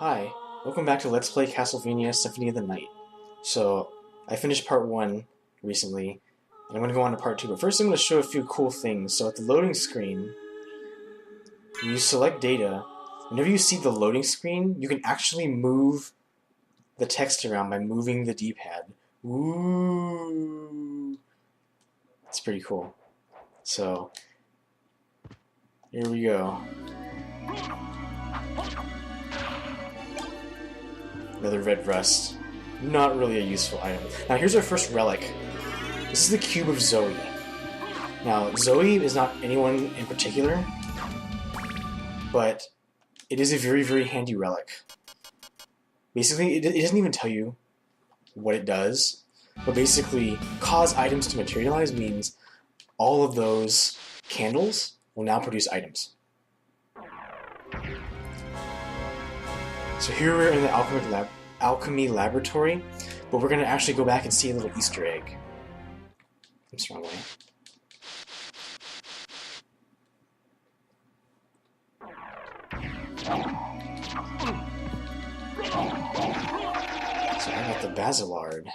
Hi, welcome back to Let's Play Castlevania Symphony of the Night. So, I finished part 1 recently, and I'm going to go on to part 2, but first I'm going to show a few cool things. So at the loading screen, when you select data, whenever you see the loading screen, you can actually move the text around by moving the D-pad. Ooh! It's pretty cool. So, here we go. Another red rust. Not really a useful item. Now here's our first relic. This is the Cube of Zoe. Now, Zoe is not anyone in particular, but it is a very, very handy relic. Basically, it doesn't even tell you what it does, but basically, cause items to materialize means all of those candles will now produce items. So here we're in the alchemy laboratory, but we're going to actually go back and see a little Easter egg. Oops, wrong way. So I got the Basilard,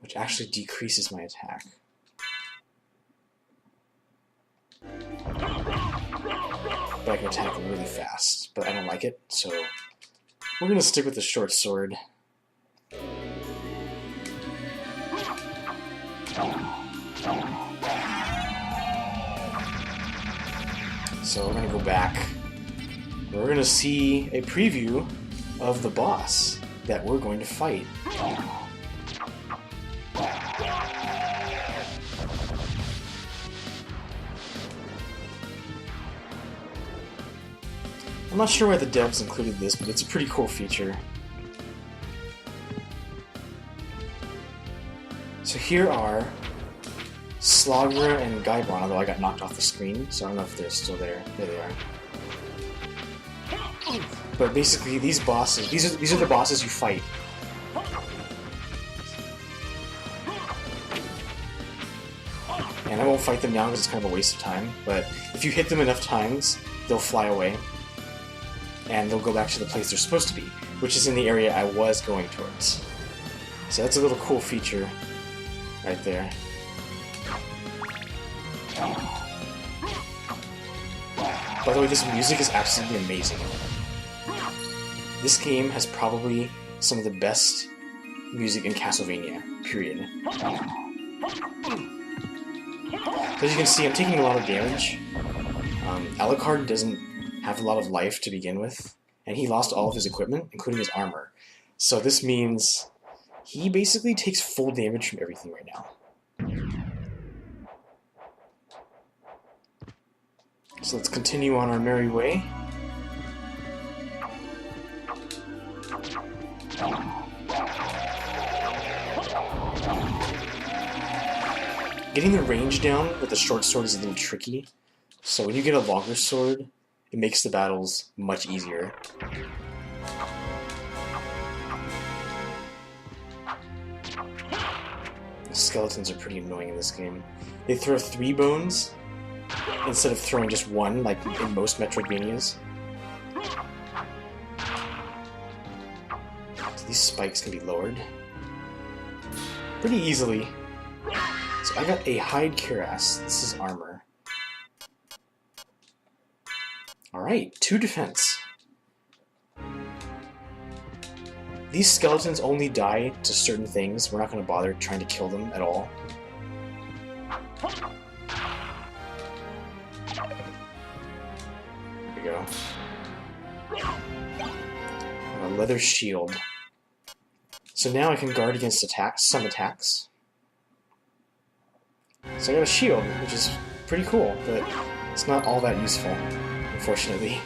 which actually decreases my attack. But I can attack them really fast, but I don't like it, so we're going to stick with the short sword. So we're going to go back, and we're going to see a preview of the boss that we're going to fight. I'm not sure why the devs included this, but it's a pretty cool feature. So here are Slagra and Gaibon, although I got knocked off the screen, so I don't know if they're still there. There they are. But basically, these bosses, these are the bosses you fight. And I won't fight them now because it's kind of a waste of time, but if you hit them enough times, they'll fly away. And they'll go back to the place they're supposed to be, which is in the area I was going towards. So that's a little cool feature right there. By the way, this music is absolutely amazing. This game has probably some of the best music in Castlevania, period. So as you can see, I'm taking a lot of damage. Alucard doesn't have a lot of life to begin with, and he lost all of his equipment, including his armor. So this means he basically takes full damage from everything right now. So let's continue on our merry way. Getting the range down with the short sword is a little tricky, so when you get a longer sword, it makes the battles much easier. The skeletons are pretty annoying in this game. They throw 3 bones instead of throwing just 1, like in most Metroidvanias. So these spikes can be lowered pretty easily. So I got a hide cuirass. This is armor. Alright, 2 defense. These skeletons only die to certain things. We're not going to bother trying to kill them at all. There we go. A leather shield. So now I can guard against some attacks. So I got a shield, which is pretty cool, but it's not all that useful, unfortunately.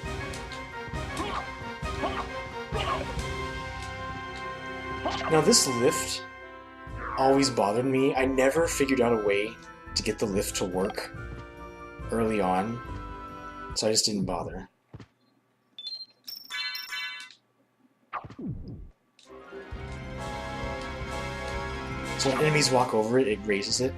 Now this lift always bothered me. I never figured out a way to get the lift to work early on, so I just didn't bother. So when enemies walk over it, it raises it.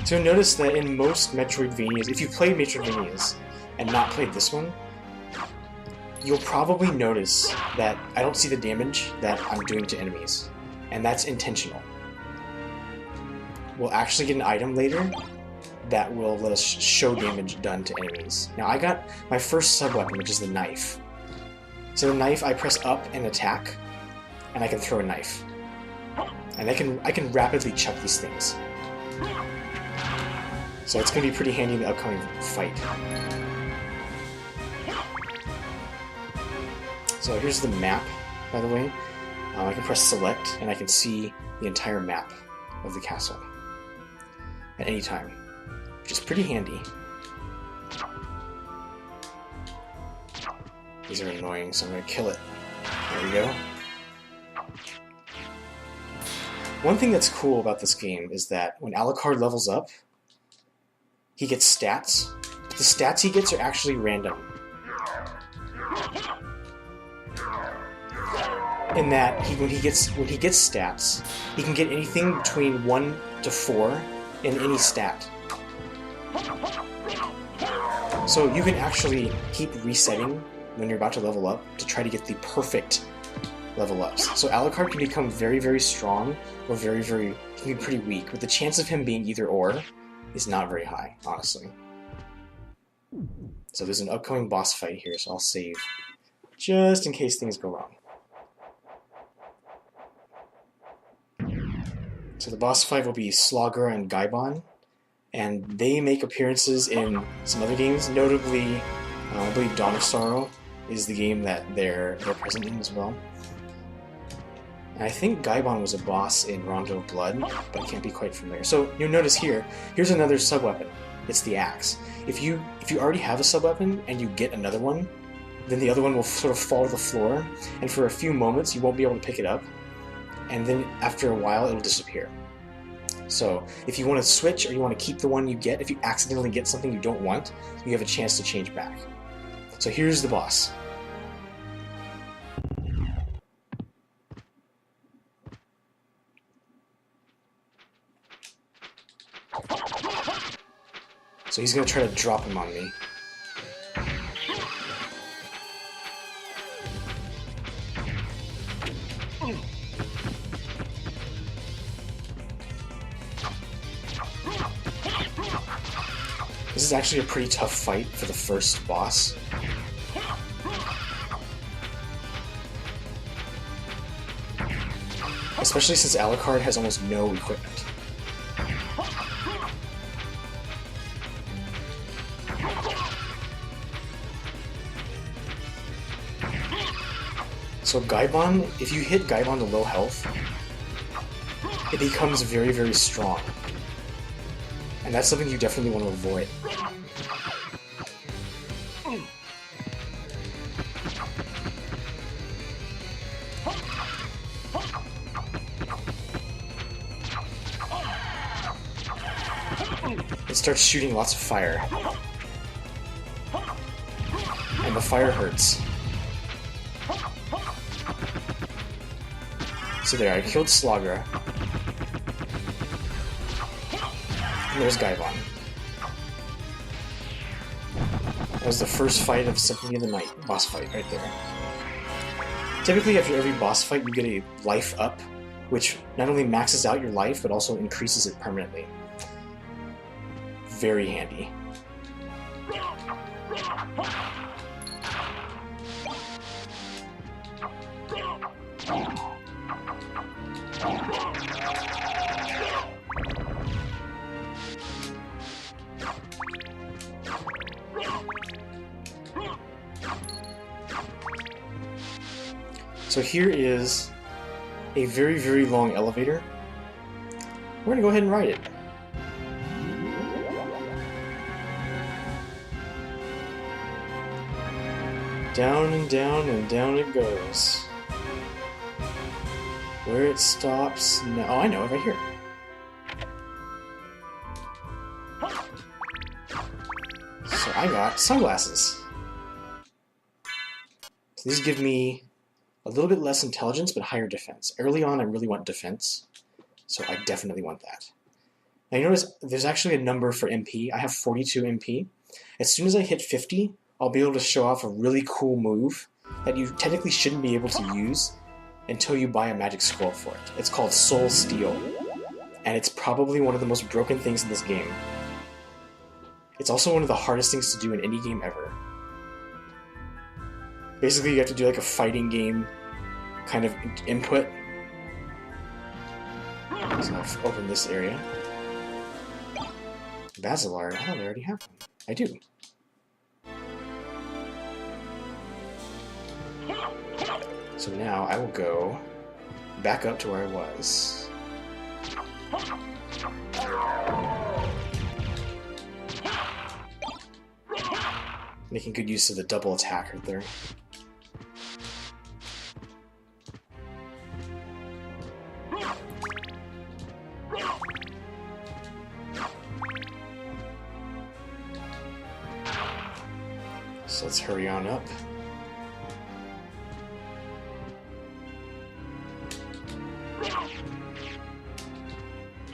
So you'll notice that in most Metroidvanias, if you've played Metroidvanias and not played this one, you'll probably notice that I don't see the damage that I'm doing to enemies. And that's intentional. We'll actually get an item later that will let us show damage done to enemies. Now I got my first sub-weapon, which is the knife. So the knife, I press up and attack, and I can throw a knife. And I can rapidly chuck these things. So it's going to be pretty handy in the upcoming fight. So here's the map, by the way. I can press select, and I can see the entire map of the castle at any time, which is pretty handy. These are annoying, so I'm going to kill it. There we go. One thing that's cool about this game is that when Alucard levels up, he gets stats. The stats he gets are actually random. In that, when he gets stats, he can get anything between 1 to 4 in any stat. So you can actually keep resetting when you're about to level up to try to get the perfect level ups. So Alucard can become very, very strong, or he can be pretty weak, but the chance of him being either or is not very high, honestly. So there's an upcoming boss fight here, so I'll save just in case things go wrong. So the boss fight will be Slogger and Gaibon, and they make appearances in some other games, notably, I believe Dawn of Sorrow is the game that they're present in as well. And I think Gaibon was a boss in Rondo of Blood, but I can't be quite familiar. So you'll notice here's another sub-weapon. It's the axe. If you already have a sub-weapon and you get another one, then the other one will sort of fall to the floor, and for a few moments you won't be able to pick it up, and then after a while it'll disappear. So if you want to switch or you want to keep the one you get, if you accidentally get something you don't want, you have a chance to change back. So here's the boss. So he's going to try to drop him on me. This is actually a pretty tough fight for the first boss. Especially since Alucard has almost no equipment. So Gaibon, if you hit Gaibon to low health, it becomes very, very strong. And that's something you definitely want to avoid. It starts shooting lots of fire. And the fire hurts. So there, I killed Slogger. And there's Gaibon. That was the first fight of Symphony of the Night, boss fight right there. Typically after every boss fight you get a life up, which not only maxes out your life, but also increases it permanently. Very handy. So here is a very, very long elevator. We're going to go ahead and ride it. Down and down and down it goes. Where it stops... No, oh, I know it, right here. So I got sunglasses. So these give me a little bit less intelligence, but higher defense. Early on, I really want defense, so I definitely want that. Now you notice there's actually a number for MP. I have 42 MP. As soon as I hit 50, I'll be able to show off a really cool move that you technically shouldn't be able to use until you buy a magic scroll for it. It's called Soul Steal, and it's probably one of the most broken things in this game. It's also one of the hardest things to do in any game ever. Basically, you have to do like a fighting game kind of input. So I'll open this area. Basilar, I already have one. I do. So now I will go back up to where I was. Making good use of the double attack right there. So let's hurry on up.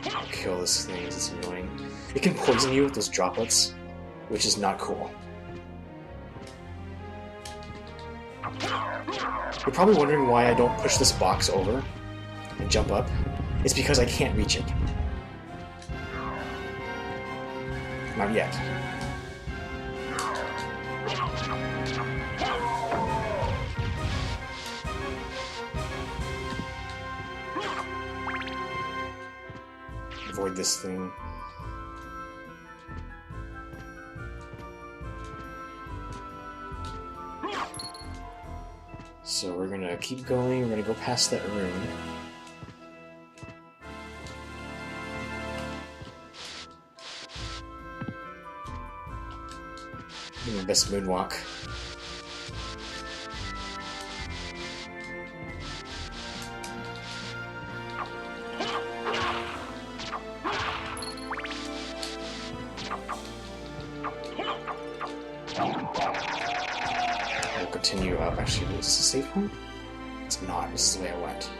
I'll kill this thing, it's annoying. It can poison you with those droplets, which is not cool. You're probably wondering why I don't push this box over and jump up. It's because I can't reach it. Not yet. Avoid this thing. So we're gonna keep going, we're gonna go past that room. My best moonwalk. We'll continue up. Actually, is this a safe point? It's not. This is the way I went.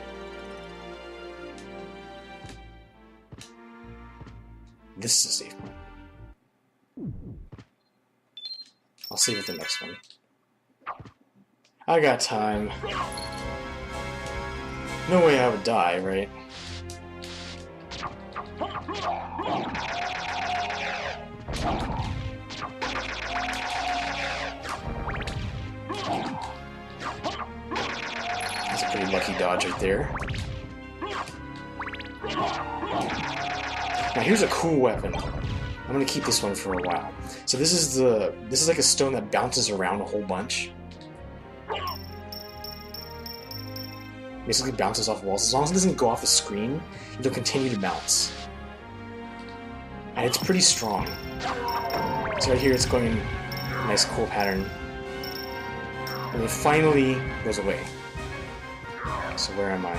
This is a safe point. I'll save it the next one. I got time. No way I would die, right? That's a pretty lucky dodge right there. Now here's a cool weapon. I'm gonna keep this one for a while. So this is like a stone that bounces around a whole bunch. Basically bounces off walls. As long as it doesn't go off the screen, it'll continue to bounce. And it's pretty strong. So right here it's going in a nice cool pattern. And it finally goes away. So where am I?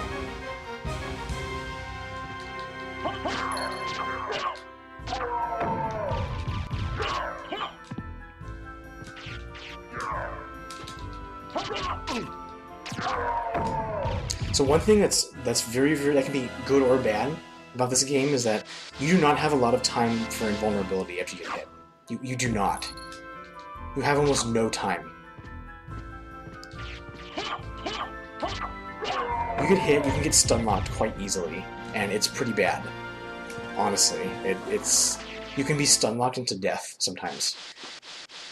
So one thing that can be good or bad about this game is that you do not have a lot of time for invulnerability after you get hit. You do not. You have almost no time. You get hit, you can get stun locked quite easily, and it's pretty bad. Honestly, you can be stun locked into death sometimes,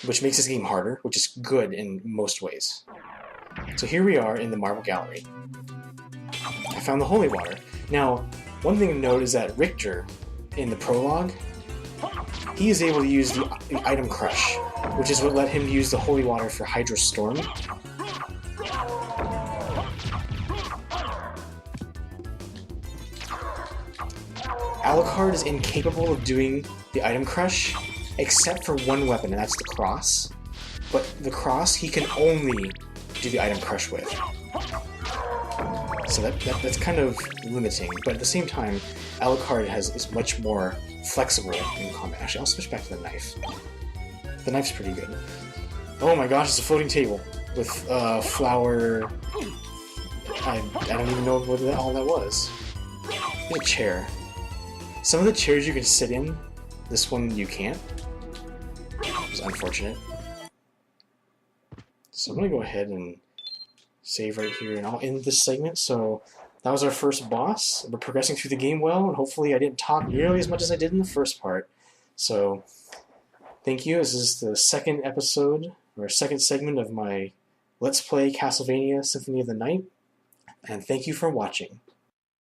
which makes this game harder, which is good in most ways. So here we are in the Marble Gallery. I found the holy water. Now, one thing to note is that Richter, in the prologue, he is able to use the item crush, which is what let him use the holy water for Hydro Storm. Alucard is incapable of doing the item crush, except for one weapon, and that's the cross. But the cross he can only do the item crush with. So that's kind of limiting, but at the same time, Alucard is much more flexible in combat. Actually, I'll switch back to the knife. The knife's pretty good. Oh my gosh, it's a floating table with flower. I don't even know what all that was. It's a chair. Some of the chairs you can sit in, this one you can't. It's unfortunate. So I'm going to go ahead and save right here, and I'll end this segment. So that was our first boss. We're progressing through the game well, and hopefully I didn't talk nearly as much as I did in the first part. So thank you. This is the second episode, or second segment of my Let's Play Castlevania Symphony of the Night, and thank you for watching.